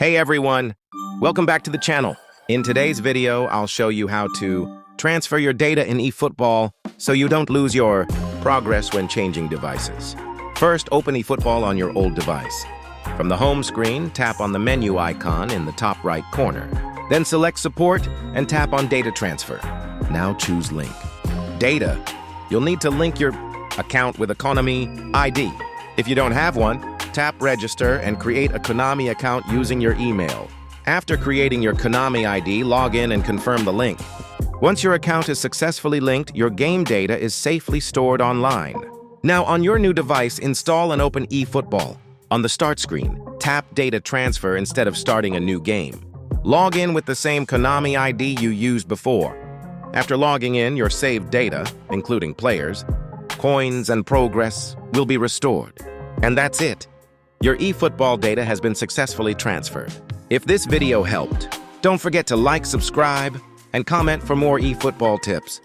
Hey everyone, welcome back to the channel. In today's video, I'll show you how to transfer your data in eFootball so you don't lose your progress when changing devices. First, open eFootball on your old device. From the home screen, tap on the menu icon in the top right corner. Then select Support and tap on Data Transfer. Now choose Link. Data. You'll need to link your account with a Konami ID. If you don't have one, tap Register and create a Konami account using your email. After creating your Konami ID, log in and confirm the link. Once your account is successfully linked, your game data is safely stored online. Now, on your new device, install and open eFootball. On the Start screen, tap Data Transfer instead of starting a new game. Log in with the same Konami ID you used before. After logging in, your saved data, including players, coins, and progress, will be restored. And that's it. Your eFootball data has been successfully transferred. If this video helped, don't forget to like, subscribe, and comment for more eFootball tips.